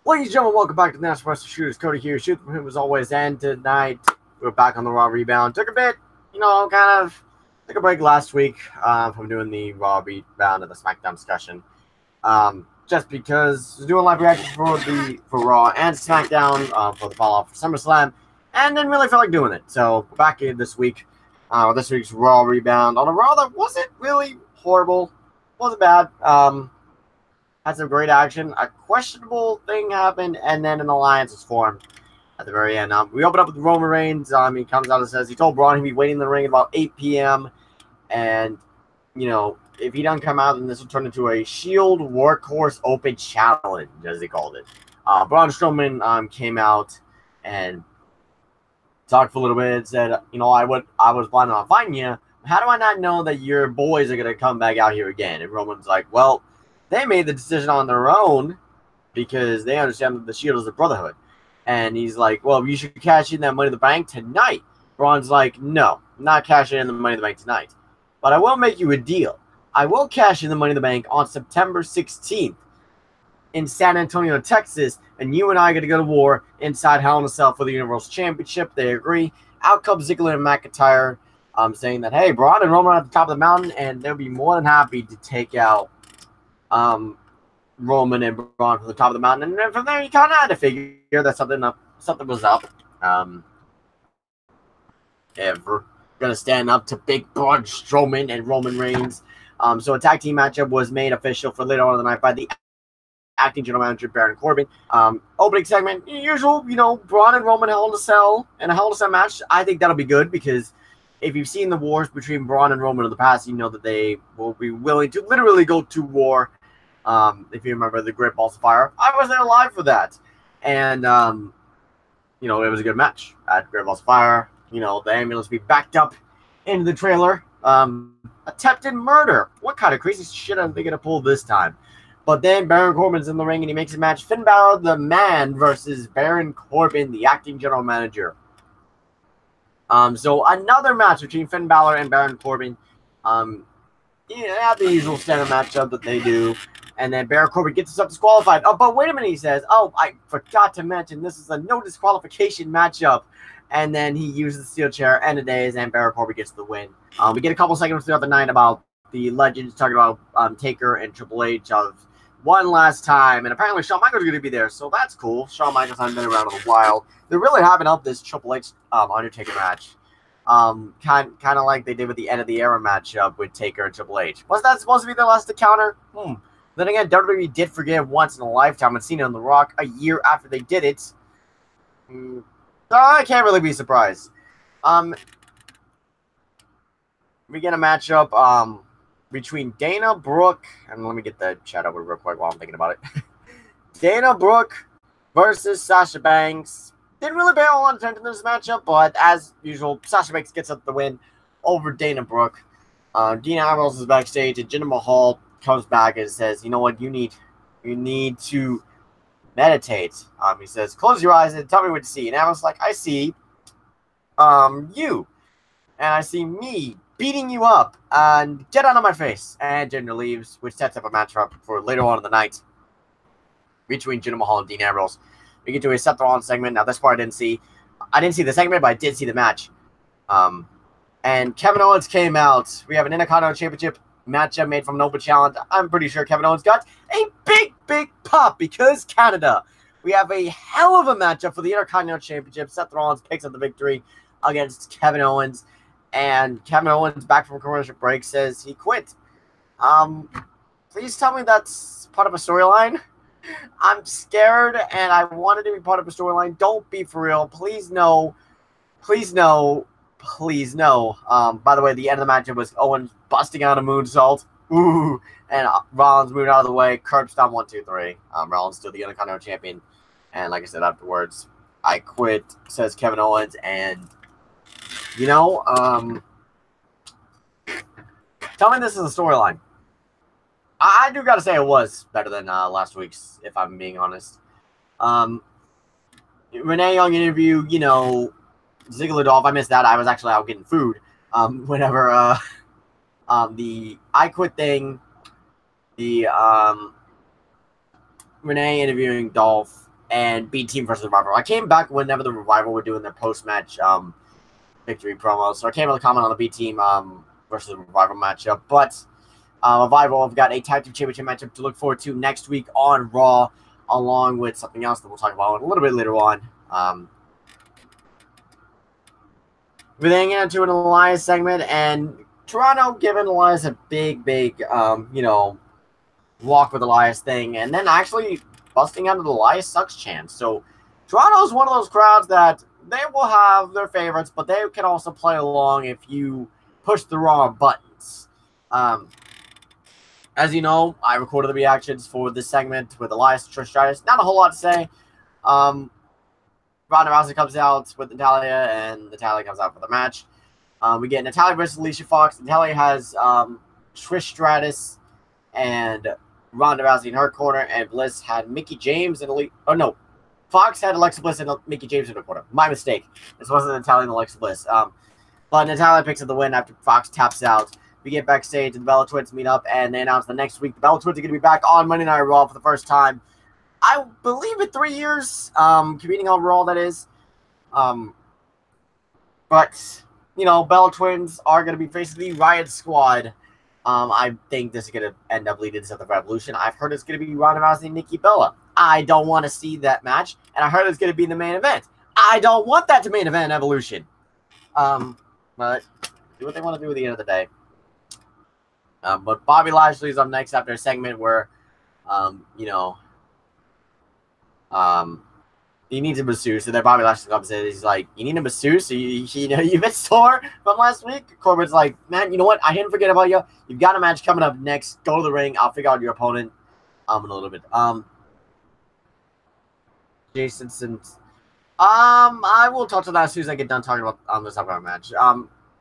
Ladies and gentlemen, welcome back to the National Wrestling Shooters. Cody here, shoot from him as always, and tonight we're back on the Raw Rebound. Took a bit, took a break last week from doing the Raw Rebound and the SmackDown discussion. Just because I was doing live reactions for Raw and SmackDown for the follow-up for SummerSlam, and didn't really feel like doing it. So we're back in this week with this week's Raw Rebound on a Raw that wasn't really horrible, wasn't bad. Had some great action. A questionable thing happened, and then an alliance was formed at the very end. We open up with Roman Reigns. He comes out and says he told Braun he'd be waiting in the ring at about 8 p.m. And, if he doesn't come out, then this will turn into a Shield Workhorse Open Challenge, as they called it. Braun Strowman came out and talked for a little bit and said, I was planning on fighting you. How do I not know that your boys are going to come back out here again? And Roman's like, well, they made the decision on their own because they understand that the Shield is a brotherhood. And he's like, well, you should cash in that Money in the Bank tonight. Braun's like, no, I'm not cashing in the Money in the Bank tonight. But I will make you a deal. I will cash in the Money in the Bank on September 16th in San Antonio, Texas. And you and I are going to go to war inside Hell in a Cell for the Universal Championship. They agree. Out comes Ziggler and McIntyre saying that, hey, Braun and Roman are at the top of the mountain. And they'll be more than happy to take out Roman and Braun from the top of the mountain, and then from there you kind of had to figure that something was up. Ever gonna stand up to big Braun Strowman and Roman Reigns. So a tag team matchup was made official for later on in the night by the acting general manager Baron Corbin. Opening segment, usual, Braun and Roman Hell in a Cell and a Hell in a Cell match. I think that'll be good because if you've seen the wars between Braun and Roman in the past, you know that they will be willing to literally go to war. If you remember the Great Balls of Fire, I was there live for that. And, it was a good match at Great Balls of Fire. The ambulance be backed up into the trailer. Attempted murder. What kind of crazy shit are they going to pull this time? But then Baron Corbin's in the ring and he makes a match. Finn Balor, the man, versus Baron Corbin, the acting general manager. So another match between Finn Balor and Baron Corbin. The usual standard matchup that they do. And then Baron Corbin gets himself disqualified. Oh, but wait a minute, he says. Oh, I forgot to mention this is a no disqualification matchup. And then he uses the steel chair and the days, and Baron Corbin gets the win. We get a couple seconds throughout the night about the legends talking about Taker and Triple H of one last time. And apparently Shawn Michaels is going to be there, so that's cool. Shawn Michaels hasn't been around in a while. They're really hyping up this Triple H Undertaker match. Kind of like they did with the end of the era matchup with Taker and Triple H. Was that supposed to be their last encounter? Then again, WWE did forgive once in a lifetime and Cena and The Rock a year after they did it. So I can't really be surprised. We get a matchup between Dana Brooke, and let me get the chat over real quick while I'm thinking about it. Dana Brooke versus Sasha Banks. Didn't really pay a lot of attention to this matchup, but as usual, Sasha Banks gets up the win over Dana Brooke. Dean Ambrose is backstage, and Jinder Mahal comes back and says, you know what, you need to meditate. He says, close your eyes and tell me what you see. And Ambrose is like, I see you. And I see me beating you up. And get out of my face. And Jinder leaves, which sets up a matchup for later on in the night between Jinder Mahal and Dean Ambrose. We get to a Seth Rollins segment. Now, this part I didn't see. I didn't see the segment, but I did see the match. And Kevin Owens came out. We have an Intercontinental Championship matchup made from an open challenge. I'm pretty sure Kevin Owens got a big pop because Canada. We have a hell of a matchup for the Intercontinental Championship. Seth Rollins picks up the victory against Kevin Owens. And Kevin Owens, back from commercial break, says he quit. Please tell me that's part of a storyline. I'm scared and I wanted to be part of a storyline. Don't be for real. Please no. Please no. Please no. By the way, the end of the matchup was Owens busting out a moonsault. Ooh. And Rollins moved out of the way. Curb stomp 1, 2, 3. Rollins still the Intercontinental Champion. And like I said afterwards, I quit, says Kevin Owens. And, tell me this is a storyline. I do got to say it was better than last week's, if I'm being honest. Renee Young interview, Ziggler Dolph, I missed that. I was actually out getting food. Whenever the I Quit thing, the Renee interviewing Dolph, and B Team versus Revival. I came back whenever the Revival were doing their post-match victory promo, so I came to comment on the B Team versus the Revival matchup. But Revival have got a tag team championship matchup to look forward to next week on Raw, along with something else that we'll talk about a little bit later on. We're then into an Elias segment, and Toronto giving Elias a big, walk with Elias thing, and then actually busting out of the Elias sucks chant. So Toronto's one of those crowds that they will have their favorites, but they can also play along if you push the wrong buttons. As you know, I recorded the reactions for this segment with Elias Trish Stratus. Not a whole lot to say. Ronda Rousey comes out with Natalya, and Natalya comes out for the match. We get Natalya versus Alicia Fox. Natalya has Trish Stratus and Ronda Rousey in her corner, and Bliss had Mickie James and Fox had Alexa Bliss and Mickie James in her corner. My mistake. This wasn't Natalya and Alexa Bliss. But Natalya picks up the win after Fox taps out. We get backstage, and the Bella Twins meet up, and they announce the next week the Bella Twins are going to be back on Monday Night Raw for the first time. I believe in 3 years, competing on Raw, that is. But, Bella Twins are going to be facing the Riot Squad. I think this is going to end up leading to the Revolution. I've heard it's going to be Ronda Rousey and Nikki Bella. I don't want to see that match, and I heard it's going to be the main event. I don't want that to main event Evolution. But do what they want to do at the end of the day. But Bobby Lashley's up next after a segment where, he needs a masseuse. So then Bobby Lashley comes in and he's like, you need a masseuse? You've been sore from last week? Corbin's like, man, you know what? I didn't forget about you. You've got a match coming up next. Go to the ring. I'll figure out your opponent in a little bit. Jason Sims. I will talk to that as soon as I get done talking about this upcoming match.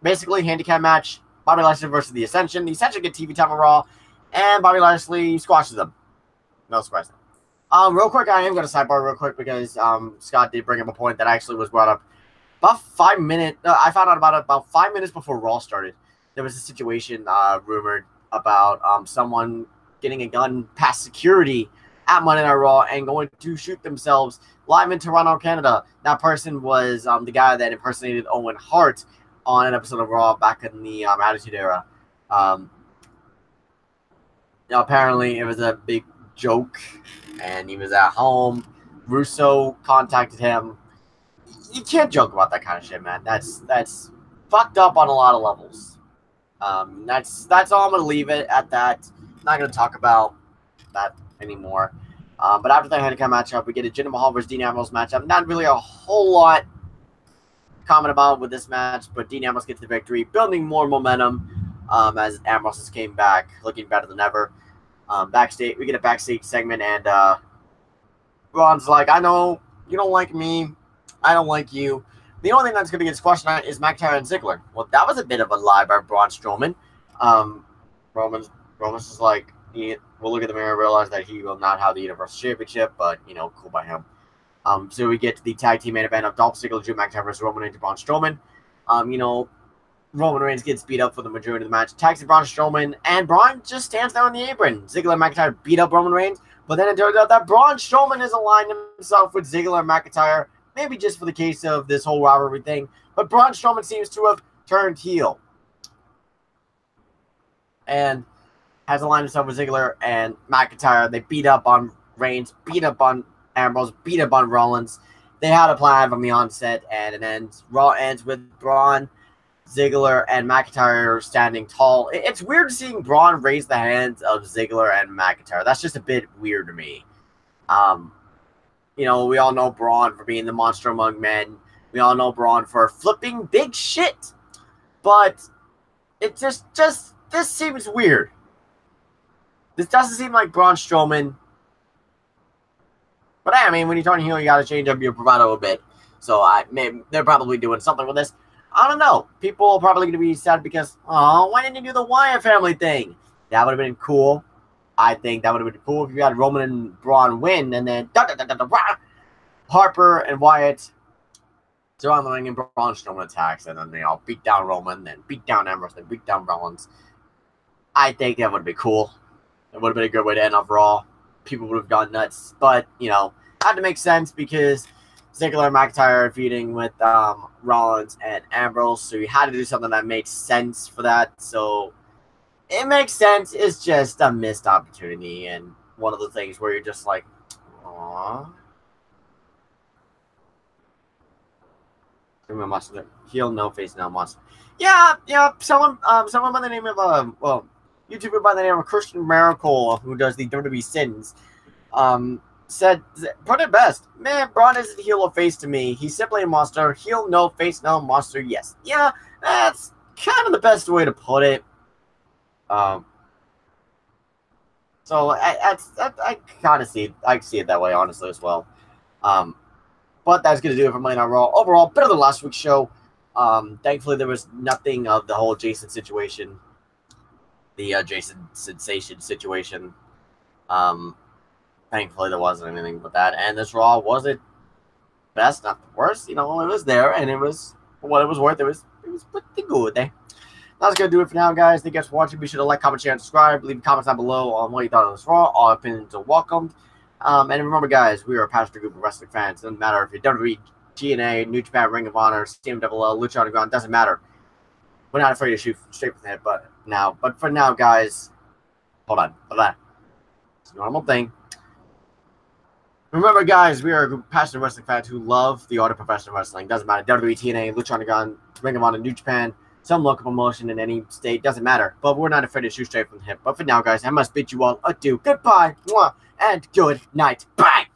Basically, handicap match. Bobby Lashley versus the Ascension. The Ascension get TV time on Raw, and Bobby Lashley squashes them. No surprise. Real quick, I am going to sidebar real quick because Scott did bring up a point that actually was brought up about 5 minutes. I found out about it about 5 minutes before Raw started. There was a situation rumored about someone getting a gun past security at Monday Night Raw and going to shoot themselves live in Toronto, Canada. That person was the guy that impersonated Owen Hart on an episode of Raw back in the Attitude Era. Apparently, it was a big joke, and he was at home. Russo contacted him. You can't joke about that kind of shit, man. That's fucked up on a lot of levels. That's all I'm gonna leave it at that. Not gonna talk about that anymore. But after the handicap matchup, we get a Jinder Mahal versus Dean Ambrose matchup. Not really a whole lot comment about with this match, but Dean Ambrose gets the victory, building more momentum as Ambrose has came back, looking better than ever. Backstage, we get a backstage segment, and Braun's like, I know you don't like me, I don't like you. The only thing that's going to get squashed tonight is McIntyre and Ziggler. Well, that was a bit of a lie by Braun Strowman. Roman's is like, he will look at the mirror and realize that he will not have the Universal Championship, but, cool by him. So we get to the tag team main event of Dolph Ziggler, Drew McIntyre versus Roman Reigns and Braun Strowman. Roman Reigns gets beat up for the majority of the match, tags Braun Strowman, and Braun just stands there on the apron. Ziggler and McIntyre beat up Roman Reigns, but then it turns out that Braun Strowman has aligned himself with Ziggler and McIntyre, maybe just for the case of this whole rivalry thing, but Braun Strowman seems to have turned heel and has aligned himself with Ziggler and McIntyre. They beat up on Reigns, beat up on Ambrose, beat up on Rollins. They had a plan from the onset, and it ends. Raw ends with Braun, Ziggler, and McIntyre standing tall. It's weird seeing Braun raise the hands of Ziggler and McIntyre. That's just a bit weird to me. We all know Braun for being the monster among men. We all know Braun for flipping big shit. But it just this seems weird. This doesn't seem like Braun Strowman. But I mean, when you're turning heel, you got to change up your bravado a bit. So they're probably doing something with this. I don't know. People are probably going to be sad because, oh, why didn't you do the Wyatt family thing? That would have been cool. I think that would have been cool if you had Roman and Braun win, and then Harper and Wyatt surround the ring and Braun Strowman attacks, and then they all beat down Roman, then beat down Ambrose, then beat down Rollins. I think that would be cool. It would have been a good way to end off Raw. People would have gone nuts, but, had to make sense because Ziggler and McIntyre are feuding with Rollins and Ambrose, so you had to do something that makes sense for that. So it makes sense. It's just a missed opportunity and one of the things where you're just like, aww. Monster. Heel, no face, no monster. Yeah. Someone by the name of YouTuber by the name of Christian Miracle, who does the WWE Sins, said, put it best. Man, Braun isn't heel or face to me. He's simply a monster. Heel, no face, no monster. Yes. Yeah, that's kind of the best way to put it. So I kind of see it that way, honestly, as well. But that's going to do it for Monday Night Raw. Overall, better than last week's show. Thankfully, there was nothing of the whole Jason situation. The Jason Sensation situation. Thankfully, there wasn't anything but that. And this Raw wasn't best, not the worst. You know, it was there, and it was, for what it was worth, it was pretty good. That's going to do it for now, guys. Thank you guys for watching. Be sure to like, comment, share, and subscribe. Leave comments down below on what you thought of this Raw. All opinions are welcomed. And remember, guys, we are a passionate group of wrestling fans. It doesn't matter if you're WWE, TNA, New Japan, Ring of Honor, CMLL, Lucha Underground. Doesn't matter. We're not afraid to shoot straight from the head. But for now, guys, hold on. It's a normal thing. Remember, guys, we are passionate wrestling fans who love the art of professional wrestling. Doesn't matter. WWE, TNA, Lucha Underground, Ring of Honor, New Japan, some local promotion in any state. Doesn't matter. But we're not afraid to shoot straight from the hip. But for now, guys, I must bid you all adieu. Goodbye. Mwah. And good night. Bye!